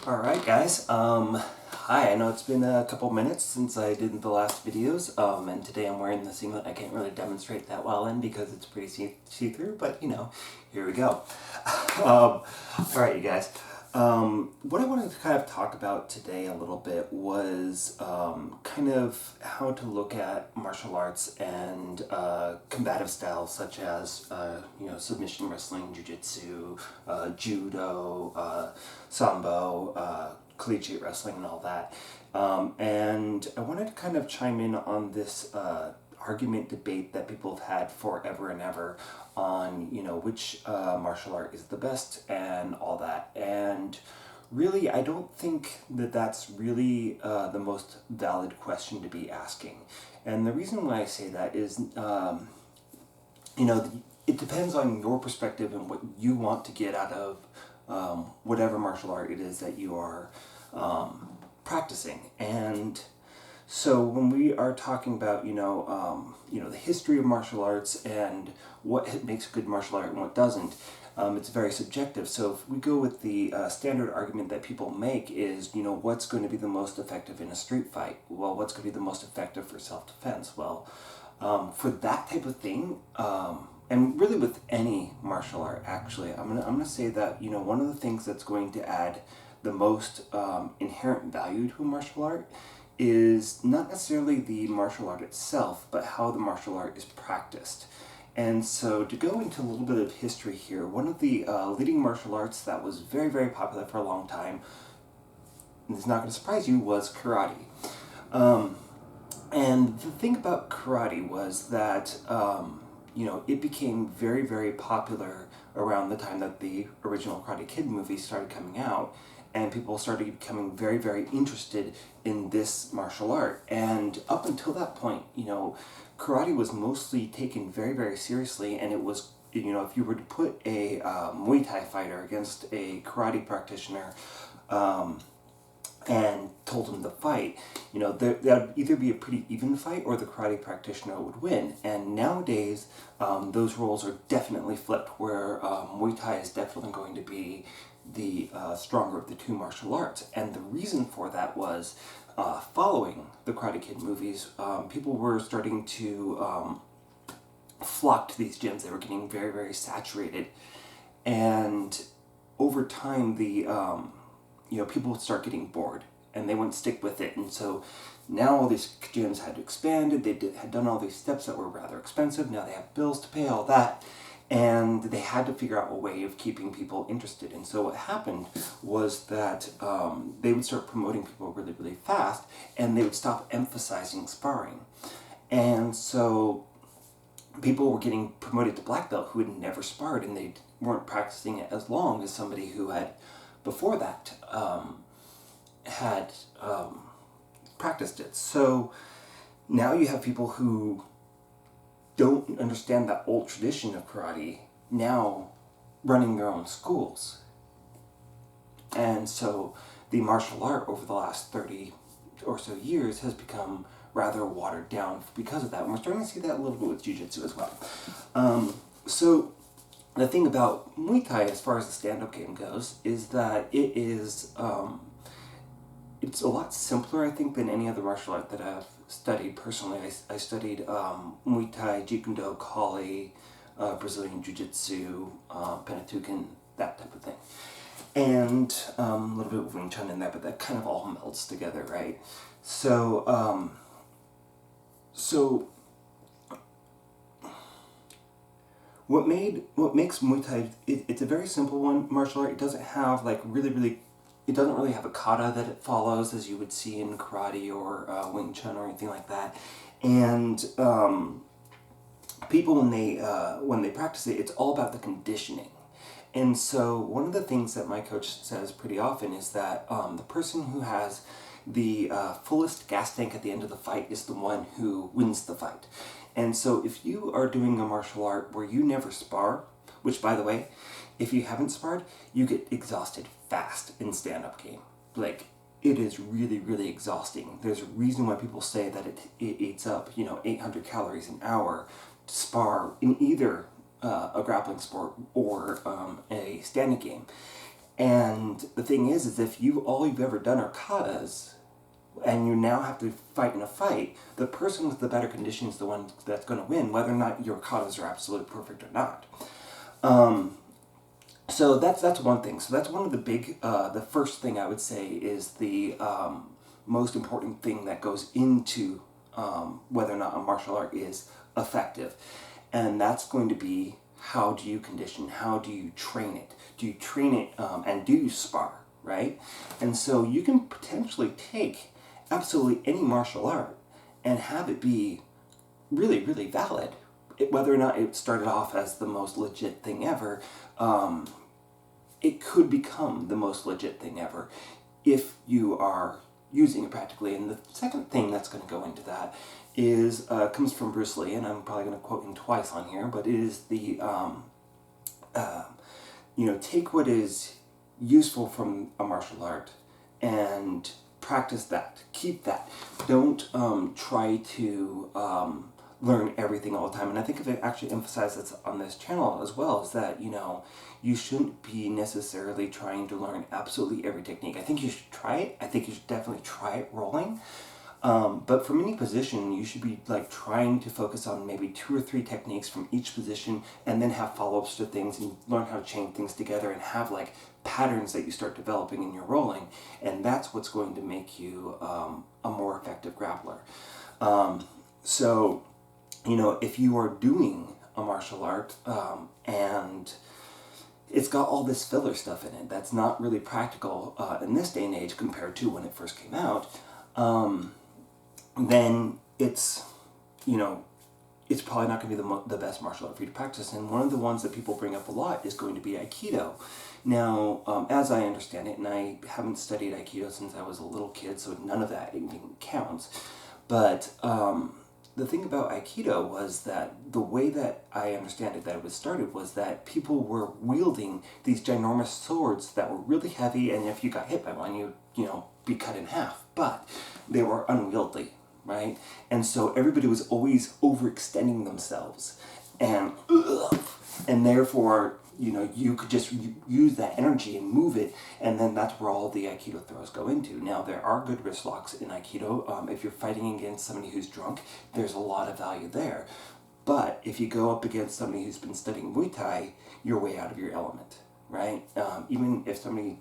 Alright guys, hi, I know it's been a couple minutes since I did the last videos, and today I'm wearing the singlet I can't really demonstrate that well in because it's pretty see-through, but you know, here we go. Alright you guys, what I wanted to kind of talk about today a little bit was kind of how to look at martial arts and combative styles such as submission wrestling, jiu-jitsu, judo, sambo, collegiate wrestling and all that. And I wanted to kind of chime in on this argument debate that people have had forever and ever on, which martial art is the best and all that. And really, I don't think that that's really the most valid question to be asking. And the reason why I say that is, it depends on your perspective and what you want to get out of whatever martial art it is that you are practicing. And so when we are talking about, the history of martial arts and what makes a good martial art and what doesn't, it's very subjective. So if we go with the standard argument that people make is, what's going to be the most effective in a street fight? Well, what's going to be the most effective for self-defense? Well, for that type of thing, and really with any martial art, actually, I'm gonna say that one of the things that's going to add the most inherent value to a martial art is not necessarily the martial art itself, but how the martial art is practiced. And so to go into a little bit of history here, one of the leading martial arts that was very, very popular for a long time, and it's not going to surprise you, was karate. And the thing about karate was that it became very, very popular around the time that the original Karate Kid movie started coming out, and people started becoming very, very interested in this martial art. And up until that point, karate was mostly taken very, very seriously, and it was, if you were to put a Muay Thai fighter against a karate practitioner, and told him to fight, that would either be a pretty even fight or the karate practitioner would win. And nowadays, those roles are definitely flipped, where Muay Thai is definitely going to be the stronger of the two martial arts. And the reason for that was, following the Karate Kid movies, people were starting to flock to these gyms. They were getting very, very saturated. And over time, the people would start getting bored and they wouldn't stick with it. And so now all these gyms had expanded. They had done all these steps that were rather expensive. Now they have bills to pay, all that. And they had to figure out a way of keeping people interested. And so what happened was that they would start promoting people really, really fast, and they would stop emphasizing sparring. And so people were getting promoted to black belt who had never sparred, and they weren't practicing it as long as somebody who had before that had practiced it. So now you have people who don't understand that old tradition of karate now running their own schools. And so the martial art over the last 30 or so years has become rather watered down because of that. And we're starting to see that a little bit with jiu-jitsu as well. So the thing about Muay Thai, as far as the stand-up game goes, is that it is, it's a lot simpler, I think, than any other martial art that I've studied personally. I studied Muay Thai, Jeet Kune Do, Kali, Brazilian Jiu-Jitsu, Penatukan, that type of thing. And a little bit of Wing Chun in there, but that kind of all melts together, right? So, what makes Muay Thai, it's a very simple martial art. It doesn't have it doesn't really have a kata that it follows as you would see in karate or Wing Chun or anything like that. And people, when they practice it, it's all about the conditioning. And so one of the things that my coach says pretty often is that the person who has the fullest gas tank at the end of the fight is the one who wins the fight. And so if you are doing a martial art where you never spar, which, by the way, if you haven't sparred, you get exhausted fast in stand-up game. Like, it is really, really exhausting. There's a reason why people say that it eats up, 800 calories an hour to spar in either a grappling sport or a standing game. And the thing is if all you've ever done are katas, and you now have to fight in a fight, the person with the better condition is the one that's going to win, whether or not your katas are absolutely perfect or not. So that's one thing. So that's one of the big, the first thing I would say is the most important thing that goes into whether or not a martial art is effective. And that's going to be, how do you condition? How do you train it? Do you train it and do you spar, right? And so you can potentially take absolutely any martial art and have it be really, really valid. Whether or not it started off as the most legit thing ever, it could become the most legit thing ever if you are using it practically. And the second thing that's going to go into that is comes from Bruce Lee, and I'm probably going to quote him twice on here, but it is the take what is useful from a martial art and practice that. Keep that. Don't try to learn everything all the time. And I think if it actually emphasizes on this channel as well, is that, you shouldn't be necessarily trying to learn absolutely every technique. I think you should try it. I think you should definitely try it rolling. But from any position, you should be trying to focus on maybe 2 or 3 techniques from each position, and then have follow-ups to things and learn how to chain things together and have patterns that you start developing in your rolling. And that's what's going to make you a more effective grappler. So, if you are doing a martial art and it's got all this filler stuff in it that's not really practical in this day and age compared to when it first came out, then it's probably not going to be the best martial art for you to practice. And one of the ones that people bring up a lot is going to be Aikido. Now, as I understand it, and I haven't studied Aikido since I was a little kid, so none of that even counts, but the thing about Aikido was that the way that I understand it, that it was started, was that people were wielding these ginormous swords that were really heavy, and if you got hit by one, you'd be cut in half, but they were unwieldy, right? And so everybody was always overextending themselves, and therefore, you could just use that energy and move it, and then that's where all the Aikido throws go into. Now, there are good wrist locks in Aikido. If you're fighting against somebody who's drunk, there's a lot of value there. But if you go up against somebody who's been studying Muay Thai, you're way out of your element, right? Even if somebody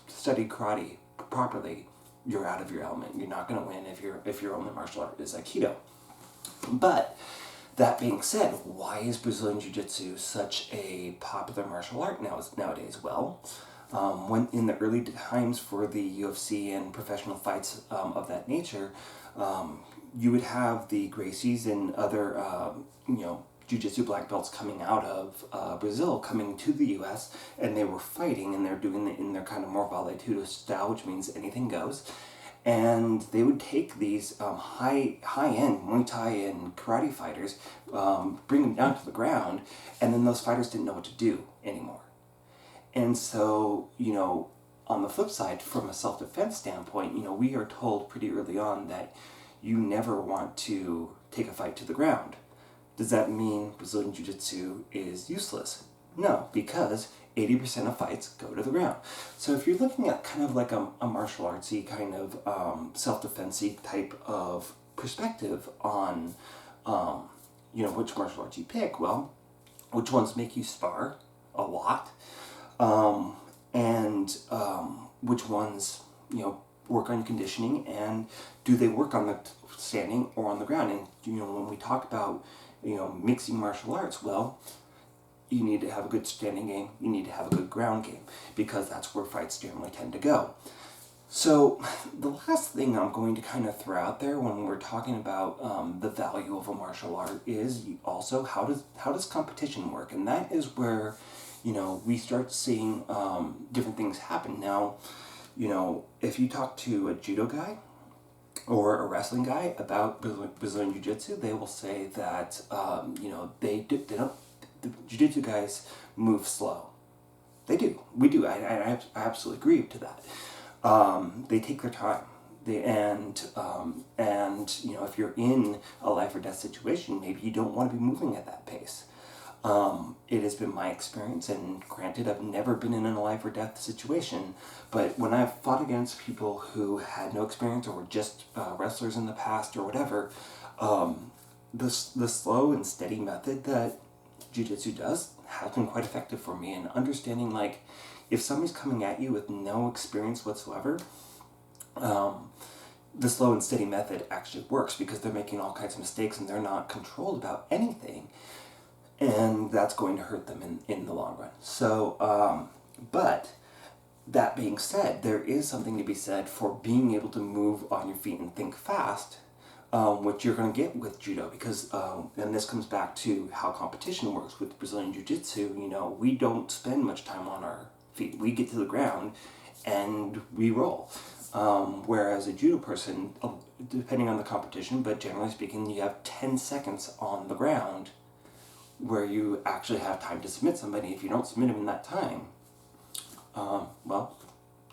studied karate properly, you're out of your element. You're not going to win if your only martial art is Aikido. But that being said, why is Brazilian Jiu-Jitsu such a popular martial art nowadays? Well, when in the early times for the UFC and professional fights of that nature, you would have the Gracies and other, Jiu-Jitsu black belts coming out of Brazil, coming to the U.S., and they were fighting, and they're doing it in their kind of more Vale Tudo style, which means anything goes. And they would take these high-end Muay Thai and karate fighters, bring them down to the ground, and then those fighters didn't know what to do anymore. And so, on the flip side, from a self-defense standpoint, we are told pretty early on that you never want to take a fight to the ground. Does that mean Brazilian Jiu-Jitsu is useless? No, because 80% of fights go to the ground. So if you're looking at kind of like a martial artsy kind of self-defense-y type of perspective on, which martial arts you pick, well, which ones make you spar a lot, and which ones, work on conditioning, and do they work on the standing or on the ground? And, when we talk about, mixing martial arts, well, you need to have a good standing game, you need to have a good ground game, because that's where fights generally tend to go. So the last thing I'm going to kind of throw out there when we're talking about the value of a martial art is also how does competition work? And that is where, we start seeing different things happen. Now, if you talk to a judo guy or a wrestling guy about Brazilian Jiu-Jitsu, they will say that, they don't, the Jiu-Jitsu guys move slow. They do. We do. I absolutely agree to that. They take their time. And if you're in a life or death situation, maybe you don't want to be moving at that pace. It has been my experience, and granted, I've never been in a life or death situation, but when I've fought against people who had no experience or were just wrestlers in the past or whatever, the slow and steady method that jiu-jitsu does has been quite effective for me. And understanding, like, if somebody's coming at you with no experience whatsoever, the slow and steady method actually works because they're making all kinds of mistakes and they're not controlled about anything, and that's going to hurt them in the long run. So, but that being said, there is something to be said for being able to move on your feet and think fast, which you're going to get with judo, because, and this comes back to how competition works with Brazilian Jiu-Jitsu. You know, we don't spend much time on our feet. We get to the ground and we roll. Whereas a judo person, depending on the competition, but generally speaking, you have 10 seconds on the ground where you actually have time to submit somebody. If you don't submit them in that time, well,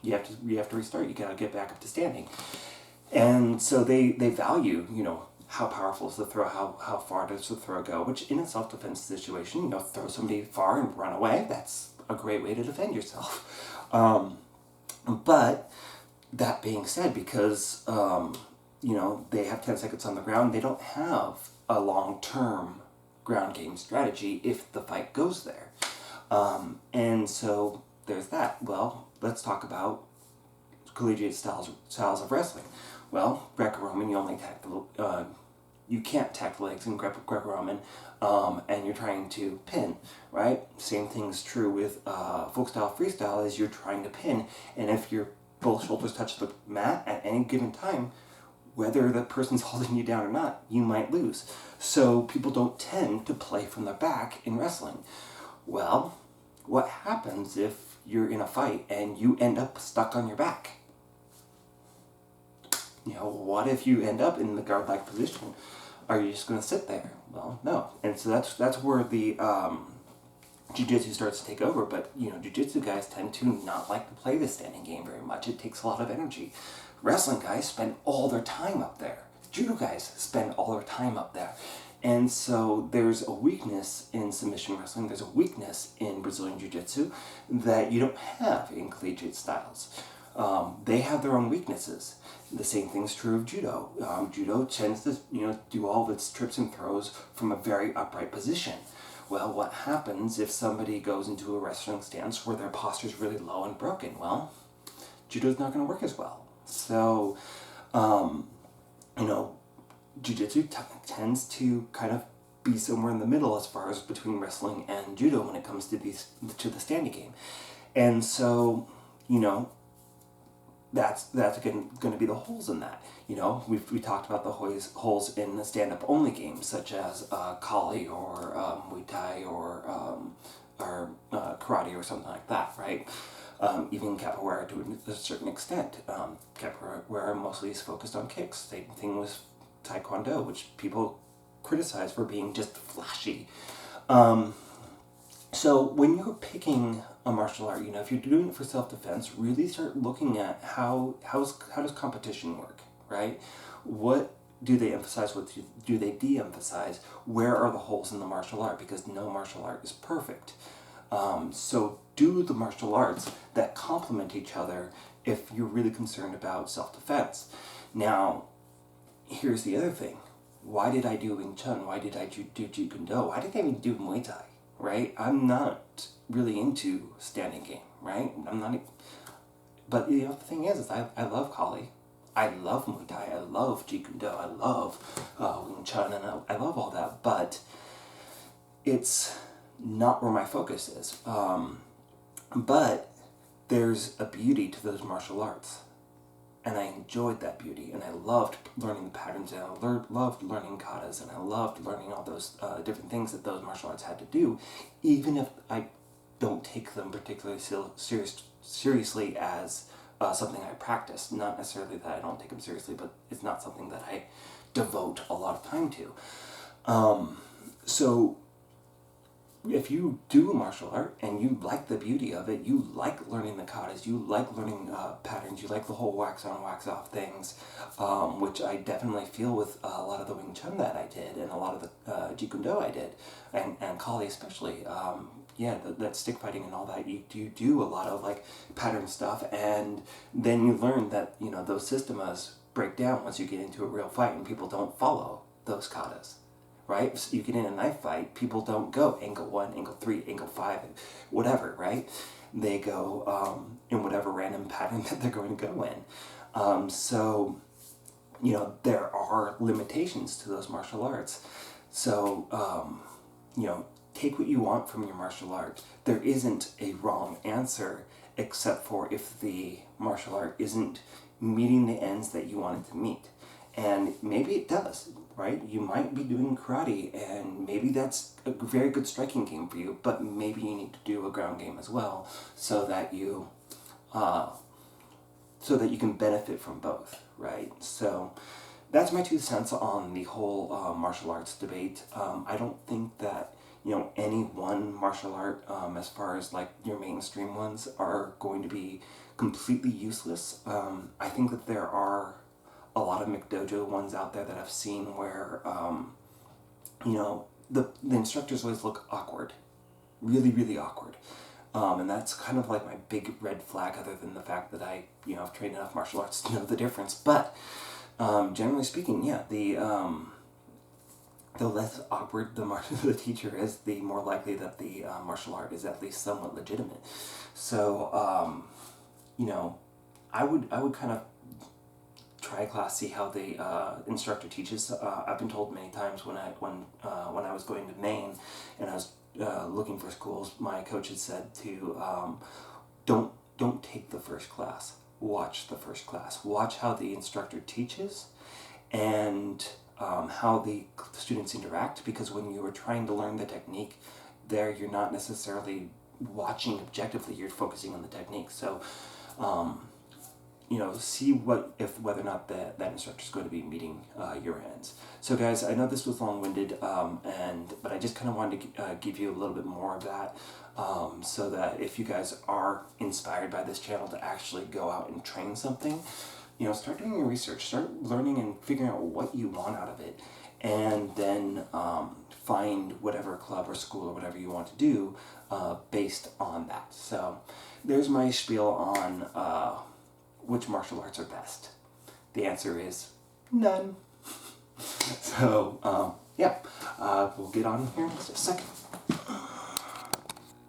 you have to restart. You gotta get back up to standing. And so they value, you know, how powerful is the throw, how far does the throw go, which in a self-defense situation, you know, throw somebody far and run away, that's a great way to defend yourself. But that being said, because, you know, they have 10 seconds on the ground, they don't have a long-term ground game strategy if the fight goes there. And so there's that. Well, let's talk about collegiate styles of wrestling. Well, Greco-Roman, you can't attack the legs in Greco-Roman, and you're trying to pin, right? Same thing's true with folk style freestyle, is you're trying to pin, and if your both shoulders touch the mat at any given time, whether the person's holding you down or not, you might lose. So people don't tend to play from the back in wrestling. Well, what happens if you're in a fight and you end up stuck on your back? You know, what if you end up in the guard-like position? Are you just going to sit there? Well, no. And so that's where the jiu-jitsu starts to take over. But, you know, jiu-jitsu guys tend to not like to play the standing game very much. It takes a lot of energy. Wrestling guys spend all their time up there. Judo guys spend all their time up there. And so there's a weakness in submission wrestling, there's a weakness in Brazilian Jiu-Jitsu that you don't have in collegiate styles. They have their own weaknesses. The same thing's true of judo. Judo tends to, you know, do all of its trips and throws from a very upright position. Well, what happens if somebody goes into a wrestling stance where their posture's really low and broken? Well, judo's not going to work as well. So, you know, jiu-jitsu tends to kind of be somewhere in the middle as far as between wrestling and judo when it comes to the standing game. And so, you know, that's again going to be the holes in that. You know, we talked about the holes in the stand-up only games, such as Kali or Muay Thai or karate or something like that, right? Even capoeira to a certain extent. Capoeira mostly is focused on kicks. Same thing with Taekwondo, which people criticize for being just flashy. So when you're picking a martial art, you know, if you're doing it for self-defense, really start looking at how does competition work, right? What do they emphasize? What do they de-emphasize? Where are the holes in the martial art? Because no martial art is perfect. So do the martial arts that complement each other if you're really concerned about self-defense. Now, here's the other thing. Why did I do Wing Chun? Why did I do Jeet Kune Do? Why did I even do Muay Thai? Right? I'm not really into standing game, right? I'm not. But you know, the thing is I love Kali. I love Muay Thai. I love Jeet Kune Do. I love Wing Chun, and I love all that. But it's not where my focus is. But there's a beauty to those martial arts. And I enjoyed that beauty, and I loved learning the patterns, and I loved learning katas, and I loved learning all those different things that those martial arts had to do, even if I don't take them particularly seriously as something I practice. Not necessarily that I don't take them seriously, but it's not something that I devote a lot of time to. So if you do martial art and you like the beauty of it, you like learning the katas, you like learning patterns, you like the whole wax on, wax off things, which I definitely feel with a lot of the Wing Chun that I did and a lot of the Jeet Kune Do I did, and Kali especially. Yeah, that stick fighting and all that, you do a lot of like pattern stuff, and then you learn that, you know, those systemas break down once you get into a real fight and people don't follow those katas, right? So you get in a knife fight, people don't go angle 1, angle 3, angle 5, whatever, right? They go in whatever random pattern that they're going to go in. So, you know, there are limitations to those martial arts. So, you know, take what you want from your martial art. There isn't a wrong answer, except for if the martial art isn't meeting the ends that you want it to meet. And maybe it does, right? You might be doing karate, and maybe that's a very good striking game for you, but maybe you need to do a ground game as well, so that you can benefit from both, right? So that's my 2 cents on the whole martial arts debate. I don't think that, you know, any one martial art, as far as like your mainstream ones, are going to be completely useless. I think that there are a lot of McDojo ones out there that I've seen where, you know, the instructors always look awkward, really, really awkward. And that's kind of like my big red flag, other than the fact that I've trained enough martial arts to know the difference. But generally speaking, yeah, the less awkward the teacher is, the more likely that the martial art is at least somewhat legitimate. So, you know, I would kind of try a class, see how the instructor teaches. I've been told many times when I was going to Maine and I was looking for schools, my coach had said to don't take the first class. Watch the first class. Watch how the instructor teaches and how the students interact, because when you are trying to learn the technique, there you're not necessarily watching objectively. You're focusing on the technique. So. You know, see whether or not that instructor is going to be meeting your ends. So, guys, I know this was long-winded, but I just kind of wanted to give you a little bit more of that, so that if you guys are inspired by this channel to actually go out and train something, you know, start doing your research, start learning and figuring out what you want out of it, and then find whatever club or school or whatever you want to do based on that. So, there's my spiel on which martial arts are best. The answer is none. So, yeah, we'll get on here in just a second.